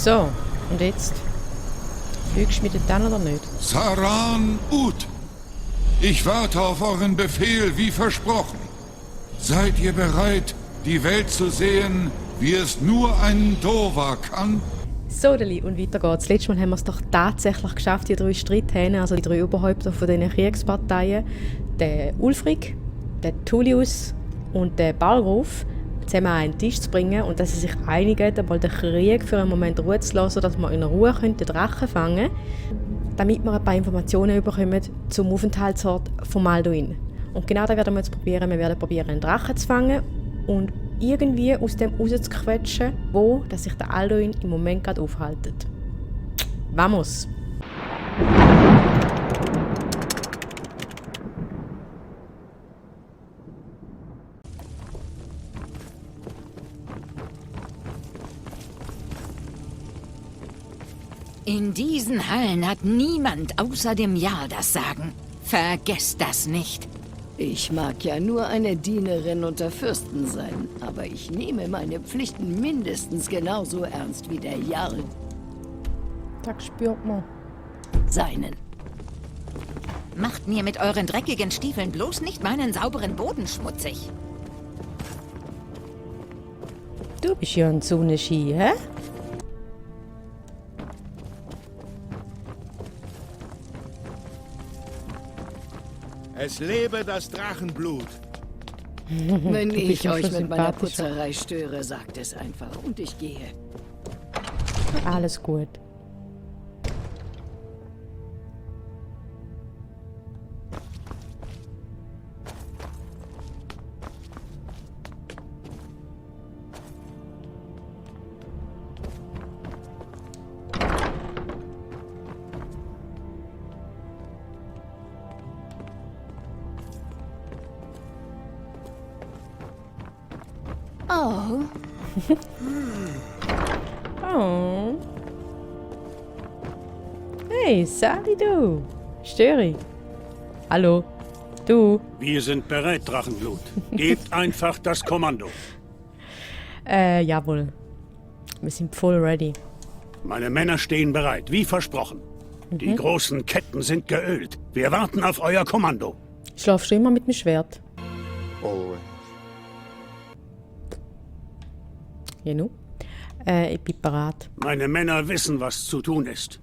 So, und jetzt? Fügst du mich dort an oder nicht? Saran Ut! Ich warte auf euren Befehl, wie versprochen. Seid ihr bereit, die Welt zu sehen, wie es nur ein Dova kann? So, Deli, und weiter geht's. Letztes Mal haben wir es doch tatsächlich geschafft, die 3 Streithähne, also die 3 Oberhäupter von diesen Kriegsparteien, den Ulfric, den Tullius und den Balruf, zusammen an einen Tisch zu bringen und dass sie sich einigen, einmal den Krieg für einen Moment Ruhe zu lassen, sodass wir in Ruhe den Drachen fangen können, damit wir ein paar Informationen bekommen zum Aufenthaltsort von Alduin. Und genau das werden wir jetzt probieren. Wir werden probieren, einen Drachen zu fangen und irgendwie aus dem rauszuquetschen, wo dass sich der Alduin im Moment gerade aufhält. Vamos! In diesen Hallen hat niemand außer dem Jarl das Sagen. Vergesst das nicht. Ich mag ja nur eine Dienerin unter Fürsten sein, aber ich nehme meine Pflichten mindestens genauso ernst wie der Jarl Das spürt man. seinen. Macht mir mit euren dreckigen Stiefeln bloß nicht meinen sauberen Boden schmutzig. Du bist ja ein Sonnenschein, hä? Es lebe das Drachenblut. Wenn Du bist ich euch schon mit meiner sympathischer. Putzerei störe, sagt es einfach und ich gehe. Alles gut. Oh, Oh. Hey, Sali, du. Störe ich? Hallo? Du? Wir sind bereit, Drachenblut. Gebt einfach das Kommando. Jawohl. Wir sind voll ready. Meine Männer stehen bereit, wie versprochen. Die großen Ketten sind geölt. Wir warten auf euer Kommando. Schlafst du immer mit dem Schwert? Always. Genau. Ich bin bereit. Meine Männer wissen, was zu tun ist.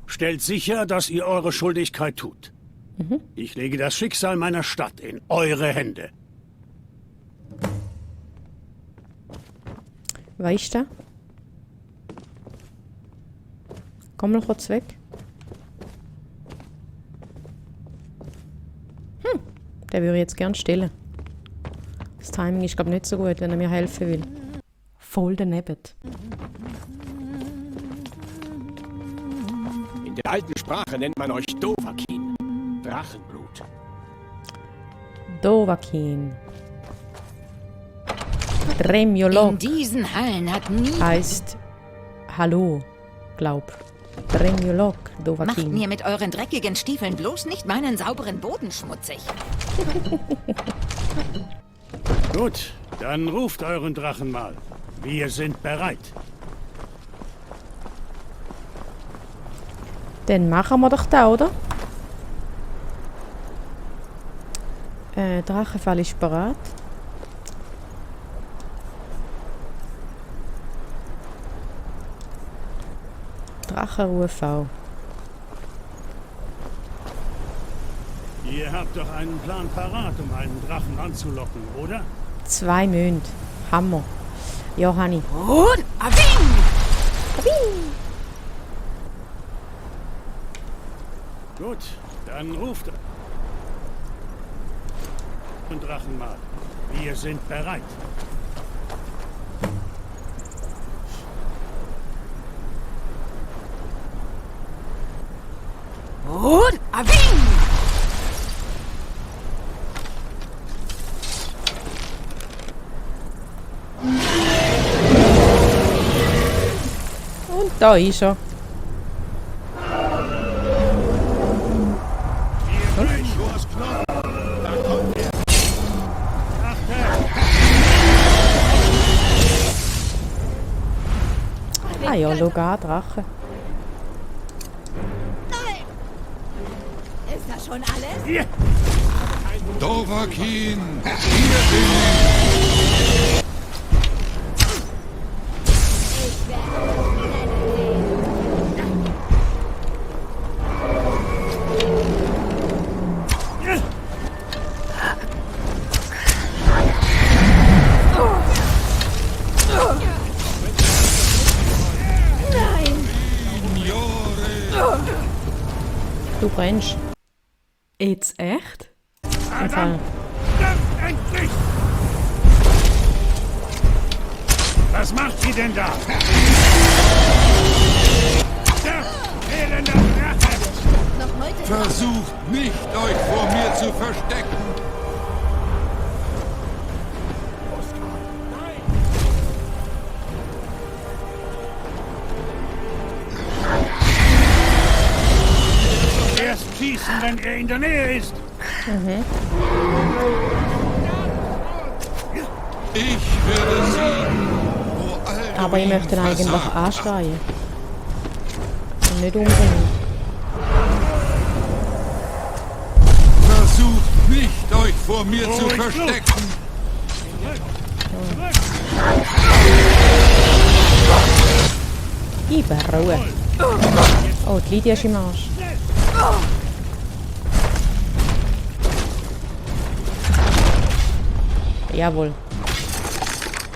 Stellt sicher, dass ihr eure Schuldigkeit tut. Ich lege das Schicksal meiner Stadt in eure Hände. Was ist das? Komm mal kurz weg. Den würde ich jetzt gern stellen. Das Timing ist, glaube ich, nicht so gut, wenn er mir helfen will. Voll daneben. In der alten Sprache nennt man euch Dovahkiin. Drachenblut. Dovahkiin. Dremjolog In diesen Hallen hat niemand... heißt Hallo, glaub. Dremjolog, Macht Dovahkiin. mir mit euren dreckigen Stiefeln bloß nicht meinen sauberen Boden schmutzig. Gut, dann ruft euren Drachen mal. Wir sind bereit. Dann machen wir doch da, oder? Drachenfall ist bereit. Drachenruf auch. Ihr habt doch einen Plan parat, um einen Drachen anzulocken, oder? 2 Münde. Hammer. Ja, Hani. Und Aving! Gut, dann ruft euren Drachen mal. Wir sind bereit. Und Aving! Und da ist er. Ah ja, Logar, Drache. Ist das schon alles? Hier! Dovahkiin, hier bin ich! Signore! Du brennst. Jetzt echt? Im Fall. Stirb endlich! Was macht sie denn da? Stirb, elender Drache! Noch heute? Versucht nicht, euch vor mir zu verstecken! Erst schießen, wenn er in der Nähe ist. Ich werde siegen, wo Alduin Aber ich möchte ihn eigentlich versagt hat. anschreien. Und nicht umbringen. Versucht nicht, euch vor mir zu Ruhig, verstecken! Gib Ruhe. Oh, die Lydia ist im Arsch. Jawohl.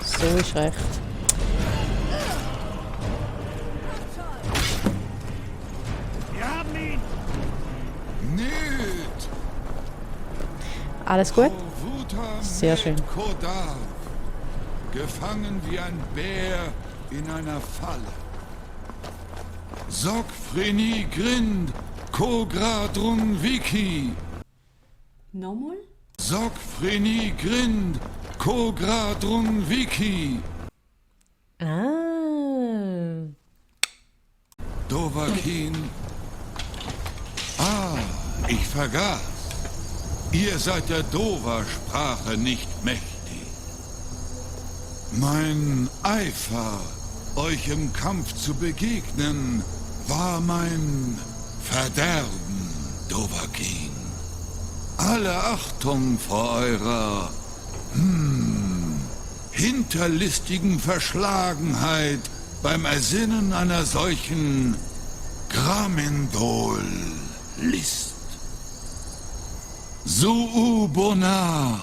So ist recht. Wir haben ihn! Nöt! Alles gut? Wuta Sehr schön. Kodav, gefangen wie ein Bär in einer Falle. Sogfreni Grind, Kogradrun Wiki. Nochmal? Sogfreni Grind, Kogradrun Wiki. Ah. Dovahkiin. Ah, ich vergaß. Ihr seid der Dova-Sprache nicht mächtig. Mein Eifer, euch im Kampf zu begegnen, war mein Verderben, Dovahkiin. Alle Achtung vor eurer, hinterlistigen Verschlagenheit beim Ersinnen einer solchen Gramendol-List. Su'ubonar,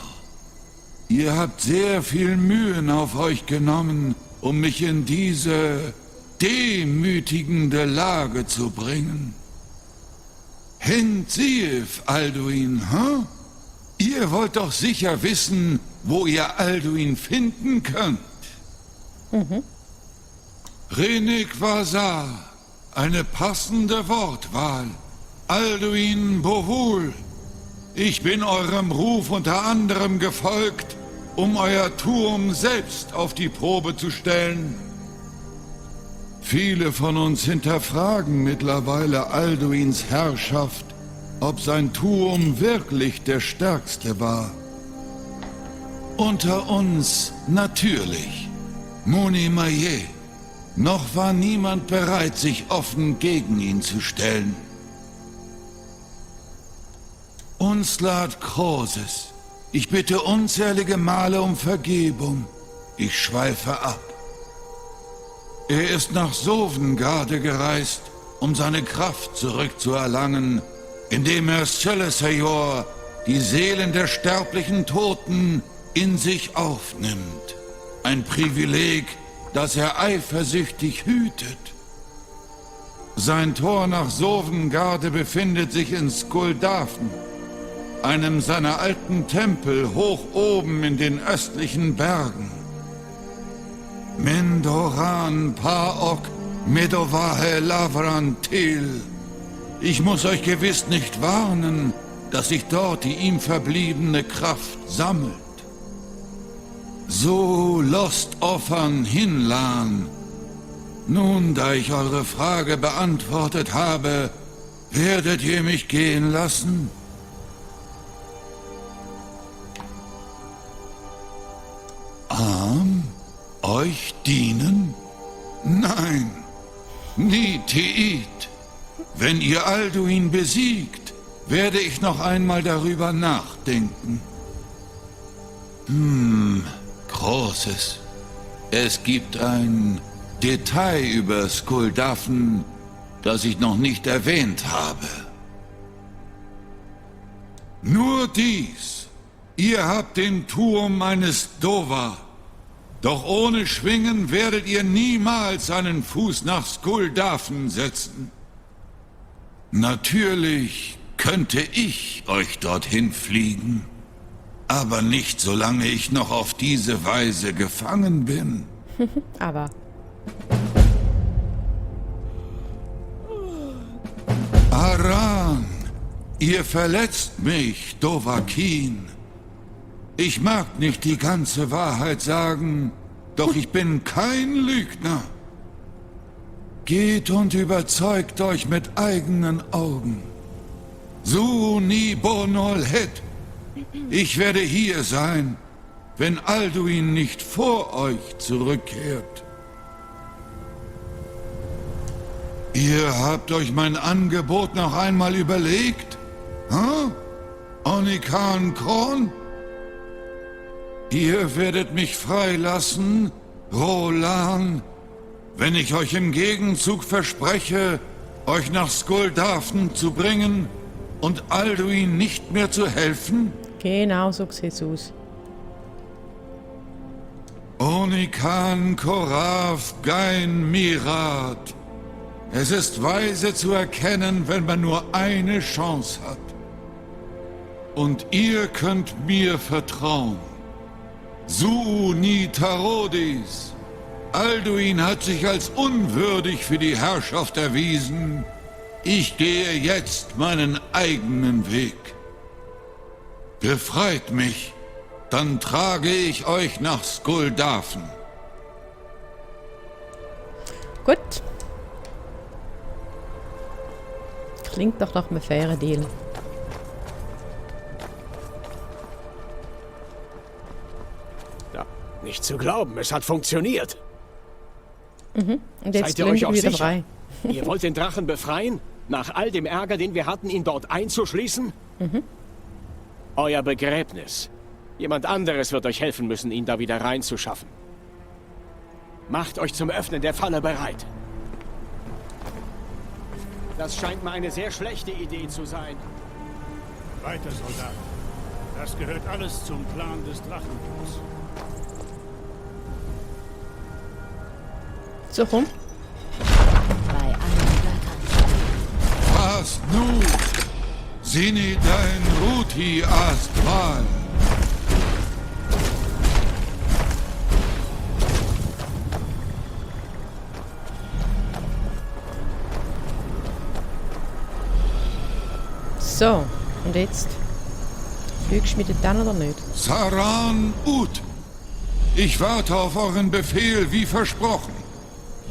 ihr habt sehr viel Mühen auf euch genommen, um mich in diese demütigende Lage zu bringen. Hentzief, Alduin, hä? Ihr wollt doch sicher wissen, wo ihr Alduin finden könnt. Renik Vazar, eine passende Wortwahl. Alduin Bohul, ich bin eurem Ruf unter anderem gefolgt, um euer Turm selbst auf die Probe zu stellen. Viele von uns hinterfragen mittlerweile Alduins Herrschaft, ob sein Turm wirklich der stärkste war. Unter uns natürlich, Muni Maye. Noch war niemand bereit, sich offen gegen ihn zu stellen. Unslad Krosis, ich bitte unzählige Male um Vergebung. Ich schweife ab. Er ist nach Sovngarde gereist, um seine Kraft zurückzuerlangen, indem er Selesayor, die Seelen der sterblichen Toten, in sich aufnimmt. Ein Privileg, das er eifersüchtig hütet. Sein Tor nach Sovngarde befindet sich in Skuldafen, einem seiner alten Tempel hoch oben in den östlichen Bergen. Mendoran Paok Medovahe Lavran Til. Ich muss euch gewiss nicht warnen, dass sich dort die ihm verbliebene Kraft sammelt. So lost Offern Hinlan. Nun, da ich eure Frage beantwortet habe, werdet ihr mich gehen lassen? Euch dienen? Nein. Ni-Teed. Wenn ihr Alduin besiegt, werde ich noch einmal darüber nachdenken. Großes. Es gibt ein Detail über Skuldafn, das ich noch nicht erwähnt habe. Nur dies. Ihr habt den Turm eines Dova. Doch ohne Schwingen werdet ihr niemals einen Fuß nach Skuldafn setzen. Natürlich könnte ich euch dorthin fliegen, aber nicht solange ich noch auf diese Weise gefangen bin. Aber Aran, ihr verletzt mich, Dovahkiin. Ich mag nicht die ganze Wahrheit sagen, doch ich bin kein Lügner. Geht und überzeugt euch mit eigenen Augen. Su-Ni Bonol-Het. Ich werde hier sein, wenn Alduin nicht vor euch zurückkehrt. Ihr habt euch mein Angebot noch einmal überlegt? Hm? Onikan Kron? Ihr werdet mich freilassen, Rolan, wenn ich euch im Gegenzug verspreche, euch nach Skuldafn zu bringen und Alduin nicht mehr zu helfen? genau so sieht es aus. Onikan Korav Gain Mirat. Es ist weise zu erkennen, wenn man nur eine Chance hat. Und ihr könnt mir vertrauen. Su-Ni Tarodis. Alduin hat sich als unwürdig für die Herrschaft erwiesen. Ich gehe jetzt meinen eigenen Weg. Befreit mich, dann trage ich euch nach Skuldafn. Gut. Klingt doch nach einem fairen Deal. Ja, nicht zu glauben, es hat funktioniert. Und jetzt Seid ihr euch sind auch wir wieder sicher? frei. Ihr wollt den Drachen befreien? Nach all dem Ärger, den wir hatten, ihn dort einzuschließen? Euer Begräbnis. Jemand anderes wird euch helfen müssen, ihn da wieder reinzuschaffen. Macht euch zum Öffnen der Falle bereit. Das scheint mir eine sehr schlechte Idee zu sein. Weiter, Soldat. Das gehört alles zum Plan des Drachenbluts. So, komm. Bei allen Göttern. Was nu? Sini dein Ruti Astral. So, und jetzt? Fliegst du mit den dann oder nicht? Saran Ut. Ich warte auf euren Befehl wie versprochen.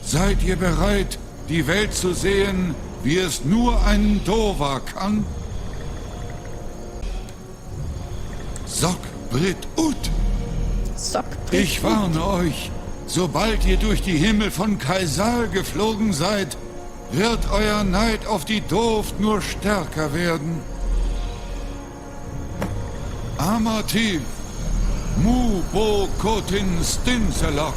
Seid ihr bereit, die Welt zu sehen, wie es nur ein Dova kann? Sok Brit Ut. Sack. Ich warne euch, sobald ihr durch die Himmel von Kaisal geflogen seid, wird euer Neid auf die Dooft nur stärker werden. Amativ, Mu Bo Kotin Stinselok.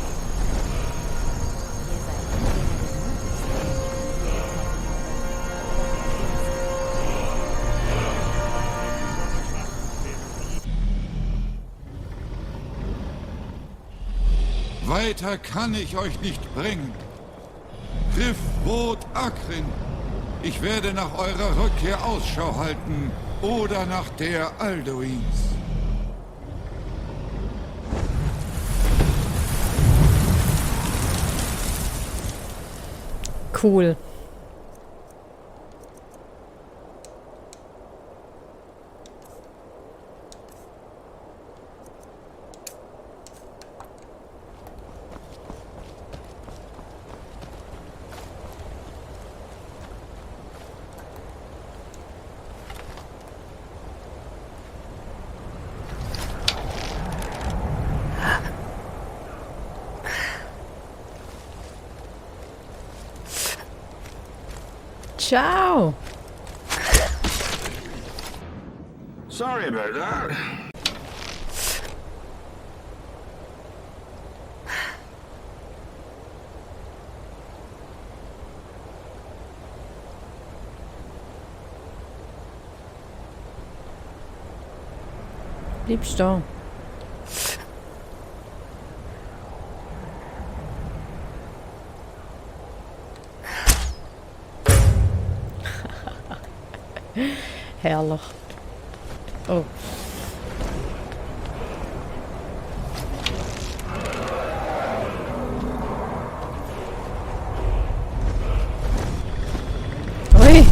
Weiter kann ich euch nicht bringen. Griff Bot Akrin. Ich werde nach eurer Rückkehr Ausschau halten oder nach der Alduins. Cool. Ciao! Sorry about that. Bleibst da. Herrlich. Oh. Ui.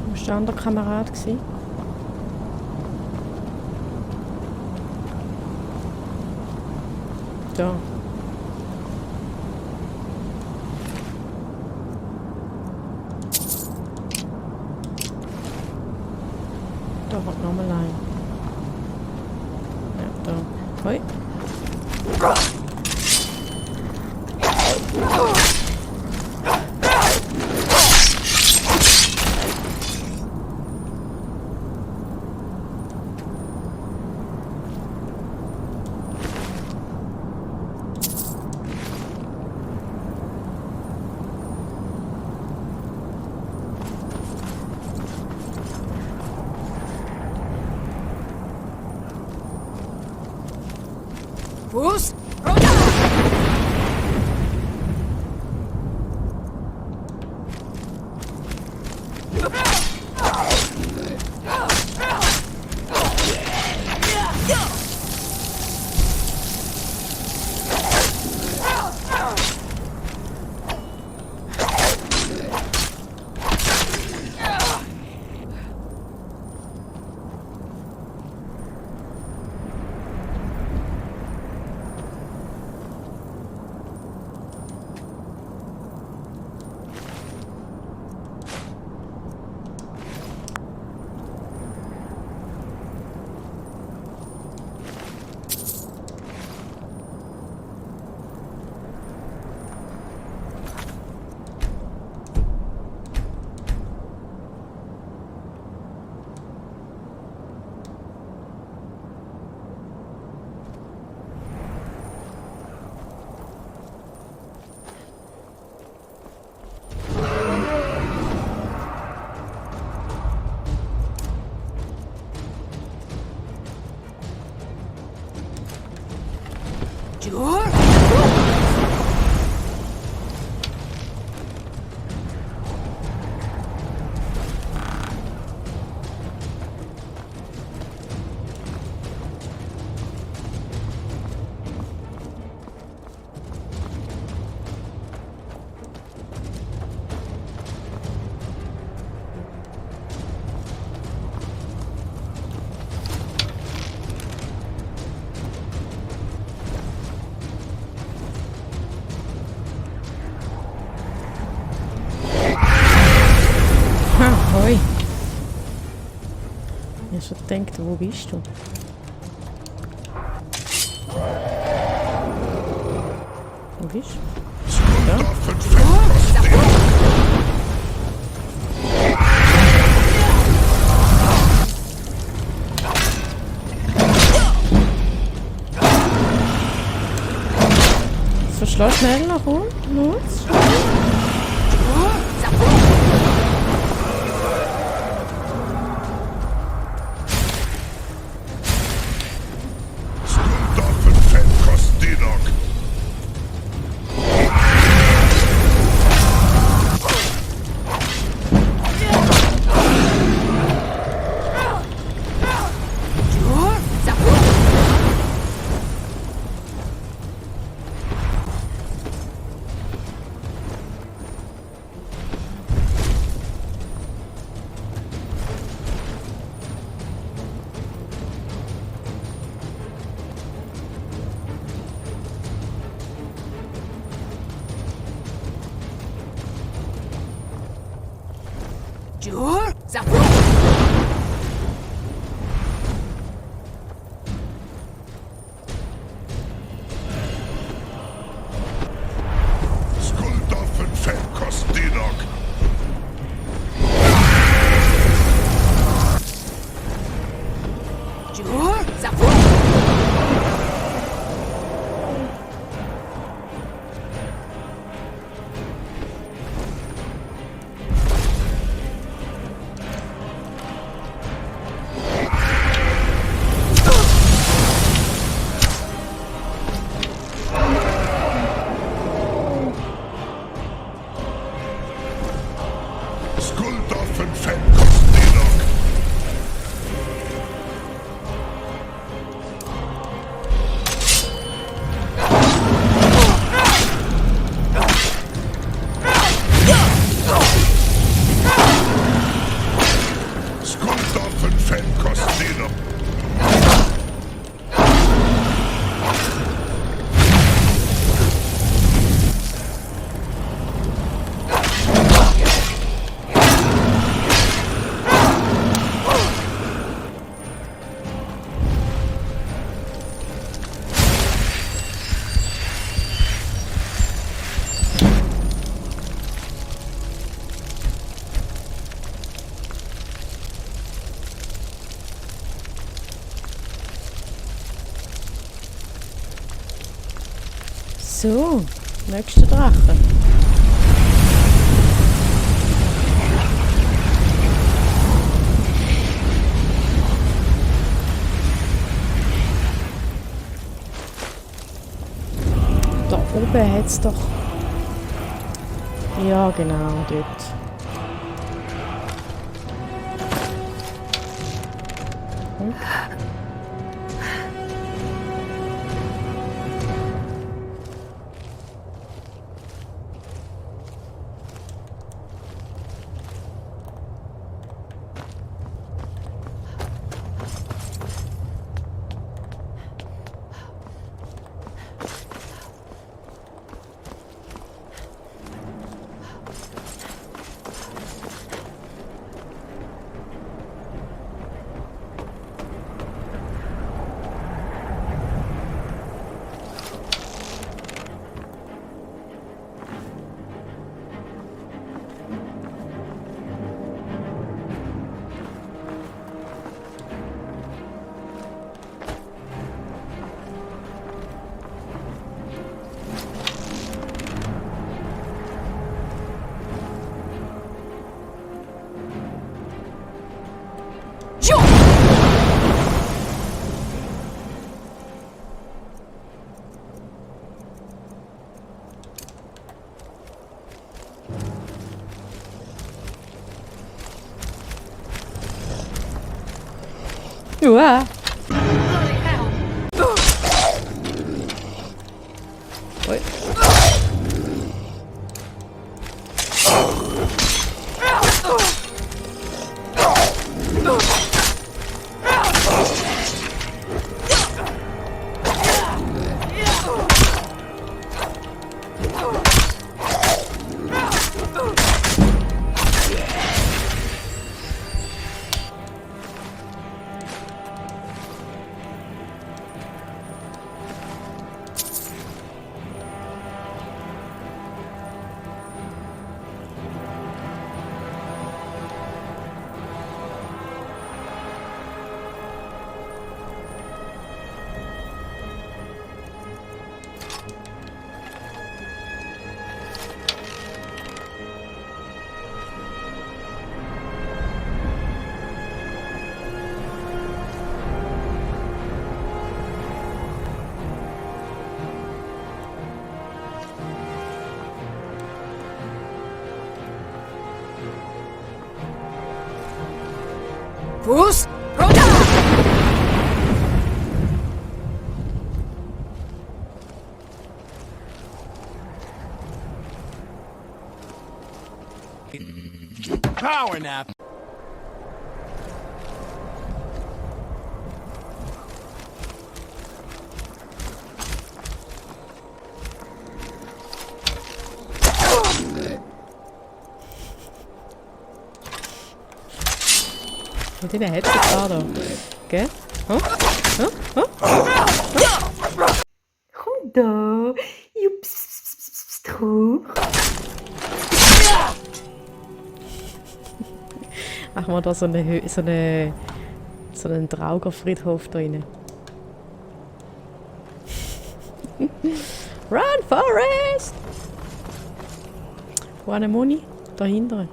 Wo war der andere Kamerad gewesen? Da. Da hat nochmal ein. Ja, da. Hoi. schon gedacht, wo bist du? Wo bist du? Ja. So, schlag schnell nach unten. Los. So, nächster Drache. Da oben hat es doch... Ja, genau, dort. Hm? Uah. Oi. Fuß runter! Power nap. Und den hat sie gerade. Gell? Komm da. Jups. Machen wir da so einen Traugerfriedhof drin. Run, Forest! Wo eine Moni? Dahinter.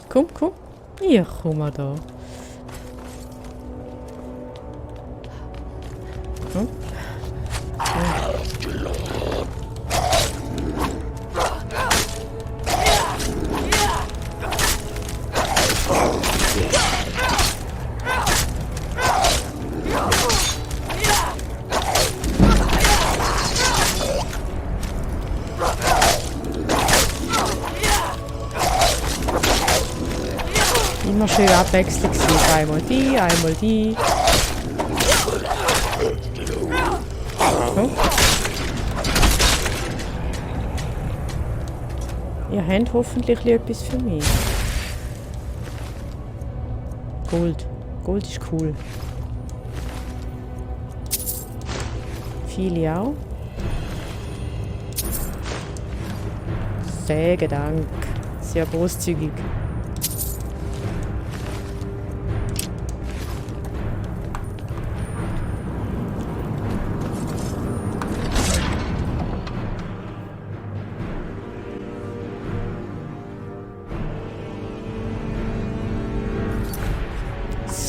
Komm. Ja, komm mal da. Hm? Immer schön abwechslungsreich. Einmal die. So. Ihr habt hoffentlich etwas für mich. Gold. Gold ist cool. Viele auch. Sehr Dank. Sehr großzügig.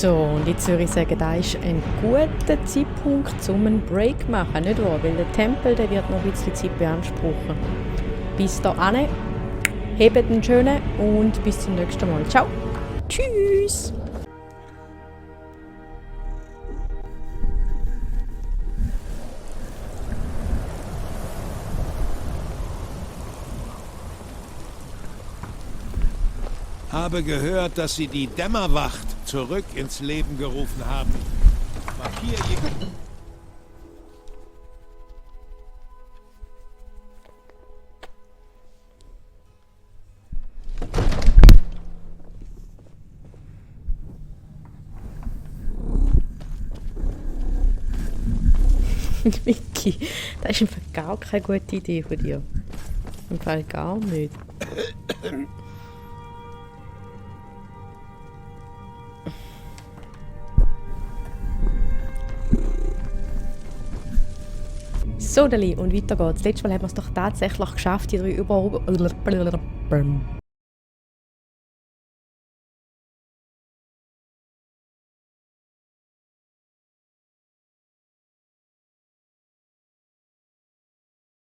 So, und jetzt würde ich sagen, da ist ein guter Zeitpunkt, um einen Break zu machen, nicht wahr? Weil der Tempel, der wird noch ein bisschen Zeit beanspruchen. Bis dahin, hebt einen schönen und bis zum nächsten Mal. Ciao! Tschüss! Habe gehört, dass Sie die Dämmerwacht zurück ins Leben gerufen haben. Markier Vicky, das ist im Fall gar keine gute Idee von dir. Im Fall gar nicht. So, Dali, und weiter geht's. Letztes Mal haben wir es doch tatsächlich geschafft, die 3